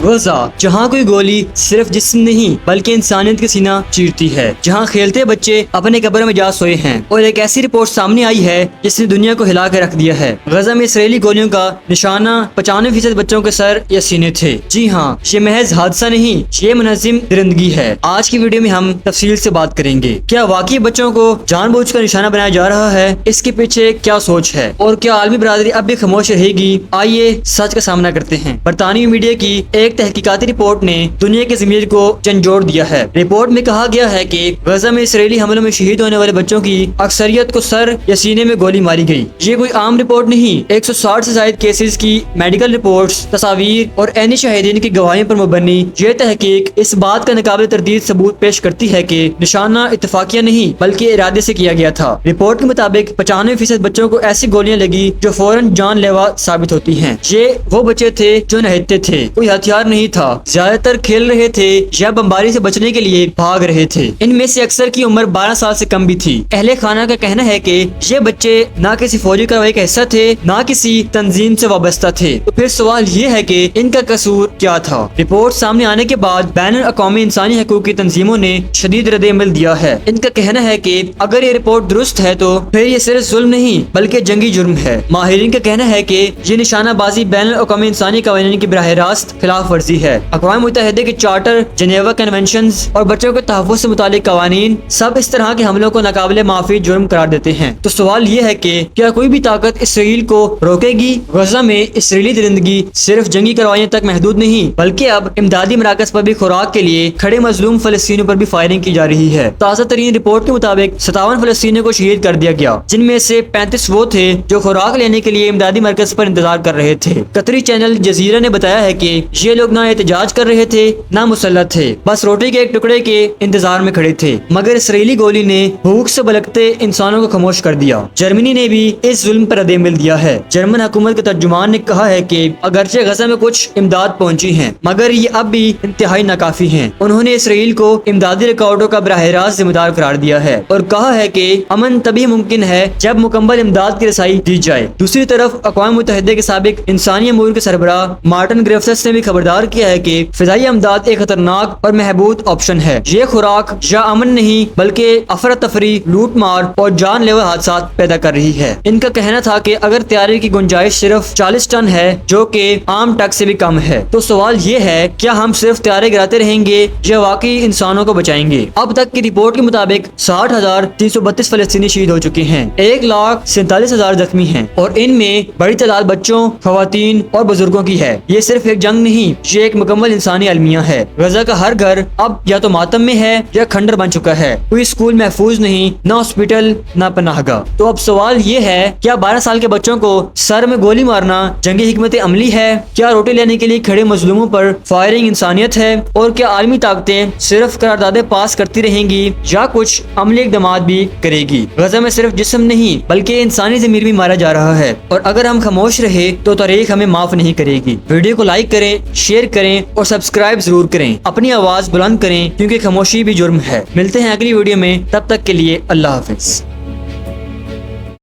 غزہ، جہاں کوئی گولی صرف جسم نہیں بلکہ انسانیت کا سینہ چیرتی ہے، جہاں کھیلتے بچے اپنے قبر میں جا سوئے ہیں، اور ایک ایسی رپورٹ سامنے آئی ہے جس نے دنیا کو ہلا کے رکھ دیا ہے۔ غزہ میں اسرائیلی گولیوں کا نشانہ 95% بچوں کے سر یا سینے تھے۔ جی ہاں، یہ محض حادثہ نہیں، یہ منظم درندگی ہے۔ آج کی ویڈیو میں ہم تفصیل سے بات کریں گے، کیا واقعی بچوں کو جان بوجھ کر نشانہ بنایا جا رہا ہے؟ اس کے پیچھے کیا سوچ ہے، اور کیا عالمی برادری اب بھی خاموش رہے گی؟ آئیے سچ کا سامنا کرتے ہیں۔ برطانوی میڈیا کی ایک تحقیقاتی رپورٹ نے دنیا کے ضمیر کو جھنجھوڑ دیا ہے۔ رپورٹ میں کہا گیا ہے کہ غزہ میں اسرائیلی حملوں میں شہید ہونے والے بچوں کی اکثریت کو سر یا سینے میں گولی ماری گئی۔ یہ کوئی عام رپورٹ نہیں، 160 سے زائد کیسز کی میڈیکل رپورٹس، تصاویر اور عینی شاہدین کی گواہیوں پر مبنی یہ تحقیق اس بات کا ناقابل تردید ثبوت پیش کرتی ہے کہ نشانہ اتفاقیہ نہیں بلکہ ارادے سے کیا گیا تھا۔ رپورٹ کے مطابق 95% بچوں کو ایسی گولیاں لگی جو فوراً جان لیوا ثابت ہوتی ہیں۔ یہ وہ بچے تھے جو نہتے تھے، کوئی ہتھیار نہیں تھا، زیادہ تر کھیل رہے تھے یا بمباری سے بچنے کے لیے بھاگ رہے تھے۔ ان میں سے اکثر کی عمر 12 سال سے کم بھی تھی۔ اہل خانہ کا کہنا ہے کہ یہ بچے نہ کسی فوجی کارروائی کا حصہ تھے، نہ کسی تنظیم سے وابستہ تھے۔ تو پھر سوال یہ ہے کہ ان کا قصور کیا تھا؟ رپورٹ سامنے آنے کے بعد بین الاقوامی انسانی حقوق کی تنظیموں نے شدید رد عمل دیا ہے۔ ان کا کہنا ہے کہ اگر یہ رپورٹ درست ہے تو پھر یہ صرف ظلم نہیں بلکہ جنگی جرم ہے۔ ماہرین کا کہنا ہے کہ یہ نشانہ بازی بین الاقوامی انسانی قوانین کی براہ راست خلاف ورزی ہے۔ اقوام متحدہ کے چارٹر، جنیوا کنونشنز اور بچوں کے تحفظ سے متعلق قوانین سب اس طرح کے حملوں کو ناقابل معافی جرم قرار دیتے ہیں۔ تو سوال یہ ہے کہ کیا کوئی بھی طاقت اسرائیل کو روکے گی؟ غزہ میں اسرائیلی درندگی صرف جنگی کارروائیوں تک محدود نہیں بلکہ اب امدادی مراکز پر بھی خوراک کے لیے کھڑے مظلوم فلسطینیوں پر بھی فائرنگ کی جا رہی ہے۔ تازہ ترین رپورٹ کے مطابق 57 فلسطینیوں کو شہید کر دیا گیا، جن میں سے 35 وہ تھے جو خوراک لینے کے لیے امدادی مرکز پر انتظار کر رہے تھے۔ قطری چینل جزیرہ نے بتایا ہے کہ یہ لوگ نہ احتجاج کر رہے تھے نہ مسلح تھے، بس روٹی کے ایک ٹکڑے کے انتظار میں کھڑے تھے، مگر اسرائیلی گولی نے بھوک سے بلکتے انسانوں کو خاموش کر دیا۔ جرمنی نے بھی اس ظلم پر رد عمل دیا ہے۔ جرمن حکومت کے ترجمان نے کہا ہے کہ اگرچہ غزہ میں کچھ امداد پہنچی ہیں مگر یہ اب بھی انتہائی ناکافی ہیں۔ انہوں نے اسرائیل کو امدادی رکاوٹوں کا براہ راست ذمہ دار قرار دیا ہے اور کہا ہے کہ امن تبھی ممکن ہے جب مکمل امداد کی رسائی دی جائے۔ دوسری طرف اقوام متحدہ کے سابق انسانی امور کے سربراہ مارٹن گریفٹس نے بھی خبردار کیا ہے کہ فضائی امداد ایک خطرناک اور محبوط آپشن ہے۔ یہ خوراک یا امن نہیں بلکہ افراتفری، لوٹ مار اور جان لیوا حادثات پیدا کر رہی ہے۔ ان کا کہنا تھا کہ اگر طیارے کی گنجائش صرف 40 ٹن ہے جو کہ عام ٹرک سے بھی کم ہے، تو سوال یہ ہے کیا ہم صرف طیارے گراتے رہیں گے یا واقعی انسانوں کو بچائیں گے؟ اب تک کی رپورٹ کے مطابق 60,332 فلسطینی شہید ہو چکے ہیں، 1,47,000 زخمی ہیں اور ان میں بڑی تعداد بچوں، خواتین اور بزرگوں کی ہے۔ یہ صرف ایک جنگ نہیں، یہ ایک مکمل انسانی المیہ ہے۔ غزہ کا ہر گھر اب یا تو ماتم میں ہے یا کھنڈر بن چکا ہے، کوئی اسکول محفوظ نہیں، نہ ہاسپٹل، نہ پناہ گاہ۔ تو اب سوال یہ ہے کیا 12 سال کے بچوں کو سر میں گولی مارنا جنگی حکمت عملی ہے؟ کیا روٹی لینے کے لیے کھڑے مظلوموں پر فائرنگ انسانیت ہے؟ اور کیا عالمی طاقتیں صرف قراردادیں پاس کرتی رہیں گی یا کچھ عملی اقدامات بھی کرے گی؟ غزہ میں صرف جسم نہیں بلکہ انسانی ضمیر بھی مارا جا رہا ہے، اور اگر ہم خاموش رہے تو تاریخ ہمیں معاف نہیں کرے گی۔ ویڈیو کو لائک کریں، شیئر کریں اور سبسکرائب ضرور کریں۔ اپنی آواز بلند کریں کیونکہ خاموشی بھی جرم ہے۔ ملتے ہیں اگلی ویڈیو میں، تب تک کے لیے اللہ حافظ۔